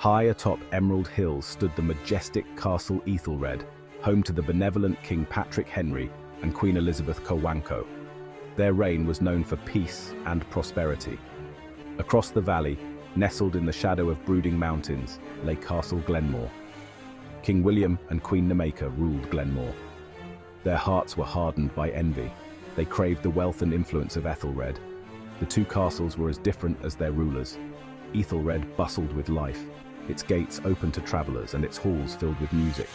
High atop Emerald Hill stood the majestic Castle Ethelred, home to the benevolent King Patrick Henry and Queen Elizabeth Cowanco. Their reign was known for peace and prosperity. Across the valley, nestled in the shadow of brooding mountains, lay Castle Glenmore. King William and Queen Nemeka ruled Glenmore. Their hearts were hardened by envy. They craved the wealth and influence of Ethelred. The two castles were as different as their rulers. Ethelred bustled with life, its gates open to travelers and its halls filled with music.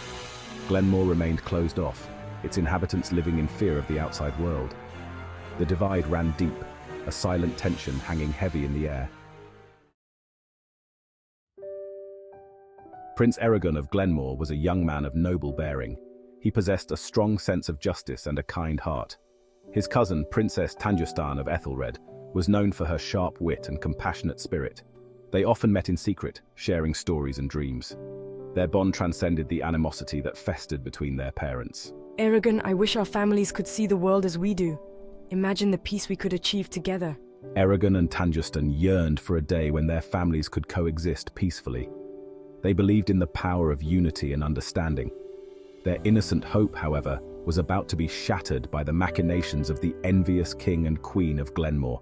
Glenmore remained closed off, its inhabitants living in fear of the outside world. The divide ran deep, a silent tension hanging heavy in the air. Prince Eragon of Glenmore was a young man of noble bearing. He possessed a strong sense of justice and a kind heart. His cousin, Princess Tanjustan of Ethelred, was known for her sharp wit and compassionate spirit. They often met in secret, sharing stories and dreams. Their bond transcended the animosity that festered between their parents. Eragon, I wish our families could see the world as we do. Imagine the peace we could achieve together. Eragon and Tanjustan yearned for a day when their families could coexist peacefully. They believed in the power of unity and understanding. Their innocent hope, however, was about to be shattered by the machinations of the envious King and Queen of Glenmore.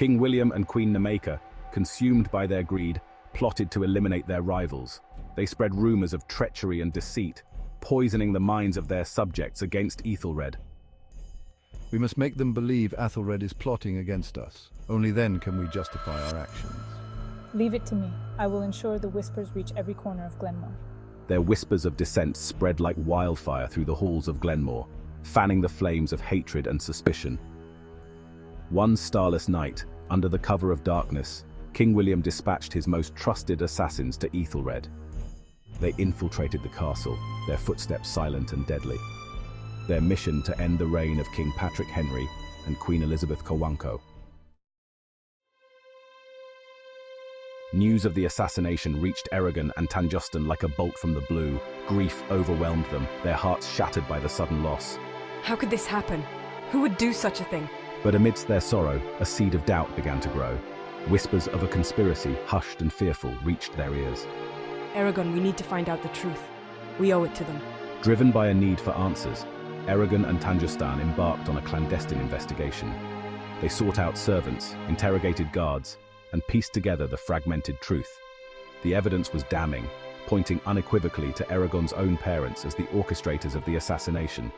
King William and Queen Nemeka, consumed by their greed, plotted to eliminate their rivals. They spread rumors of treachery and deceit, poisoning the minds of their subjects against Ethelred. We must make them believe Ethelred is plotting against us. Only then can we justify our actions. Leave it to me. I will ensure the whispers reach every corner of Glenmore. Their whispers of dissent spread like wildfire through the halls of Glenmore, fanning the flames of hatred and suspicion. One starless night, under the cover of darkness, King William dispatched his most trusted assassins to Ethelred. They infiltrated the castle, their footsteps silent and deadly. Their mission to end the reign of King Patrick Henry and Queen Elizabeth Cowanco. News of the assassination reached Eragon and Tanjustan like a bolt from the blue. Grief overwhelmed them, their hearts shattered by the sudden loss. How could this happen? Who would do such a thing? But amidst their sorrow, a seed of doubt began to grow. Whispers of a conspiracy, hushed and fearful, reached their ears. Eragon, we need to find out the truth. We owe it to them. Driven by a need for answers, Eragon and Tanjustan embarked on a clandestine investigation. They sought out servants, interrogated guards, and pieced together the fragmented truth. The evidence was damning, pointing unequivocally to Eragon's own parents as the orchestrators of the assassination.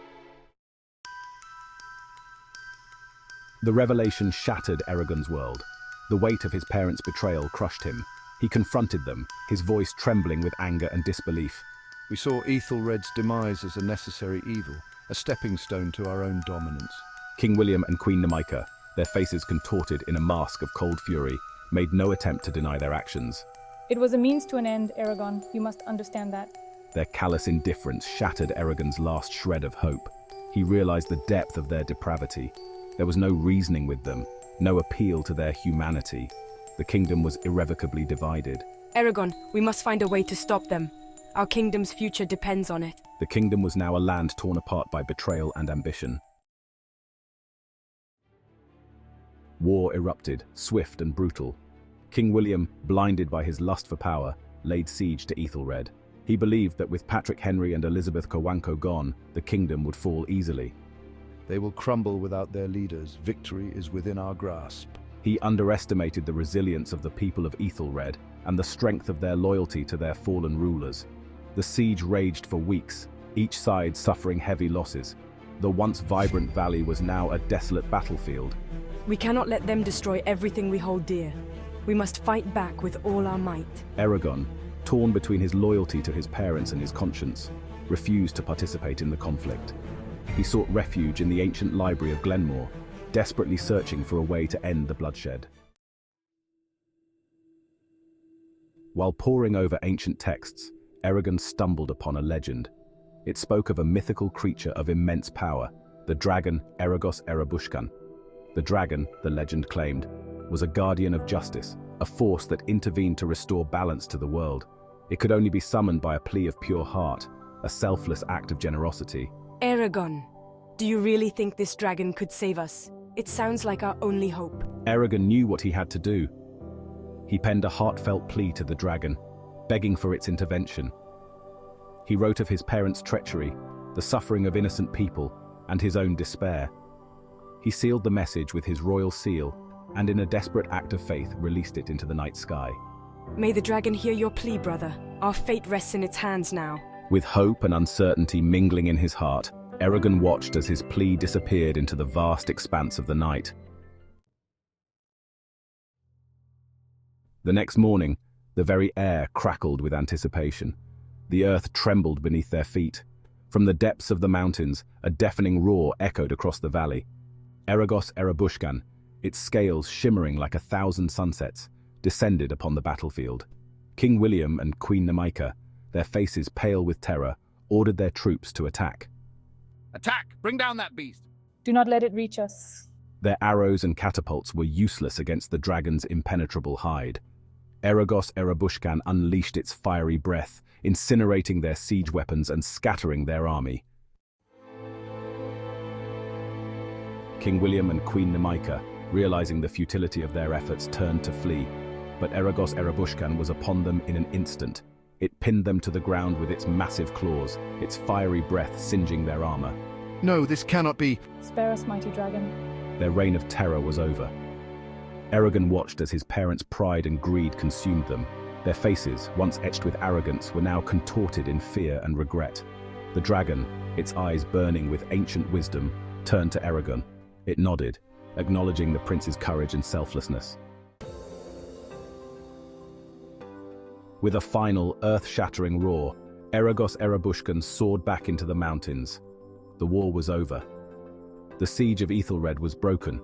The revelation shattered Eragon's world. The weight of his parents' betrayal crushed him. He confronted them, his voice trembling with anger and disbelief. We saw Ethelred's demise as a necessary evil, a stepping stone to our own dominance. King William and Queen Nemeka, their faces contorted in a mask of cold fury, made no attempt to deny their actions. It was a means to an end, Eragon. You must understand that. Their callous indifference shattered Eragon's last shred of hope. He realized the depth of their depravity. There was no reasoning with them, no appeal to their humanity. The kingdom was irrevocably divided. Eragon, we must find a way to stop them. Our kingdom's future depends on it. The kingdom was now a land torn apart by betrayal and ambition. War erupted, swift and brutal. King William, blinded by his lust for power, laid siege to Ethelred. He believed that with Patrick Henry and Elizabeth Cowanco gone, the kingdom would fall easily. They will crumble without their leaders. Victory is within our grasp. He underestimated the resilience of the people of Ethelred and the strength of their loyalty to their fallen rulers. The siege raged for weeks, each side suffering heavy losses. The once vibrant valley was now a desolate battlefield. We cannot let them destroy everything we hold dear. We must fight back with all our might. Eragon, torn between his loyalty to his parents and his conscience, refused to participate in the conflict. He sought refuge in the ancient library of Glenmore, desperately searching for a way to end the bloodshed. While poring over ancient texts, Eragon stumbled upon a legend. It spoke of a mythical creature of immense power, the dragon Eragos Erabushkan. The dragon, the legend claimed, was a guardian of justice, a force that intervened to restore balance to the world. It could only be summoned by a plea of pure heart, a selfless act of generosity. Eragon, do you really think this dragon could save us? It sounds like our only hope. Eragon knew what he had to do. He penned a heartfelt plea to the dragon, begging for its intervention. He wrote of his parents' treachery, the suffering of innocent people, and his own despair. He sealed the message with his royal seal, and in a desperate act of faith released it into the night sky. May the dragon hear your plea, brother. Our fate rests in its hands now. With hope and uncertainty mingling in his heart, Eragon watched as his plea disappeared into the vast expanse of the night. The next morning, the very air crackled with anticipation. The earth trembled beneath their feet. From the depths of the mountains, a deafening roar echoed across the valley. Eragos Erabushkan, its scales shimmering like 1,000 sunsets, descended upon the battlefield. King William and Queen Nemaika, their faces pale with terror, ordered their troops to attack. Attack! Bring down that beast! Do not let it reach us. Their arrows and catapults were useless against the dragon's impenetrable hide. Eragos Erabushkan unleashed its fiery breath, incinerating their siege weapons and scattering their army. King William and Queen Nemaika, realizing the futility of their efforts, turned to flee, but Eragos Erabushkan was upon them in an instant. It pinned them to the ground with its massive claws, its fiery breath singeing their armor. No, this cannot be. Spare us, mighty dragon. Their reign of terror was over. Eragon watched as his parents' pride and greed consumed them. Their faces, once etched with arrogance, were now contorted in fear and regret. The dragon, its eyes burning with ancient wisdom, turned to Eragon. It nodded, acknowledging the prince's courage and selflessness. With a final, earth-shattering roar, Eragos Erabushkan soared back into the mountains. The war was over. The siege of Ethelred was broken.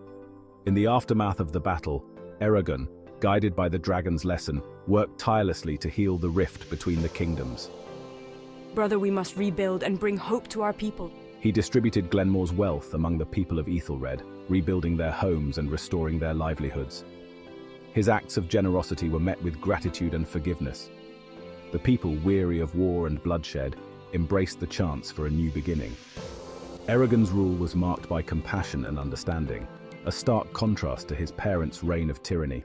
In the aftermath of the battle, Eragon, guided by the dragon's lesson, worked tirelessly to heal the rift between the kingdoms. Brother, we must rebuild and bring hope to our people. He distributed Glenmore's wealth among the people of Ethelred, rebuilding their homes and restoring their livelihoods. His acts of generosity were met with gratitude and forgiveness. The people, weary of war and bloodshed, embraced the chance for a new beginning. Eragon's rule was marked by compassion and understanding, a stark contrast to his parents' reign of tyranny.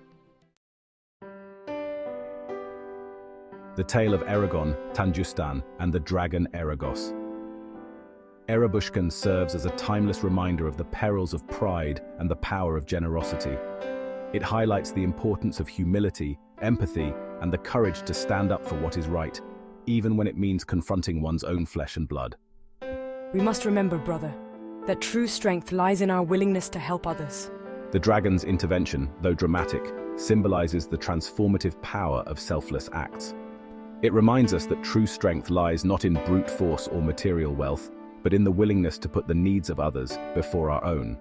The tale of Eragon, Tanjustan, and the dragon Eragos. Erabushkan serves as a timeless reminder of the perils of pride and the power of generosity. It highlights the importance of humility, empathy, and the courage to stand up for what is right, even when it means confronting one's own flesh and blood. We must remember, brother, that true strength lies in our willingness to help others. The dragon's intervention, though dramatic, symbolizes the transformative power of selfless acts. It reminds us that true strength lies not in brute force or material wealth, but in the willingness to put the needs of others before our own.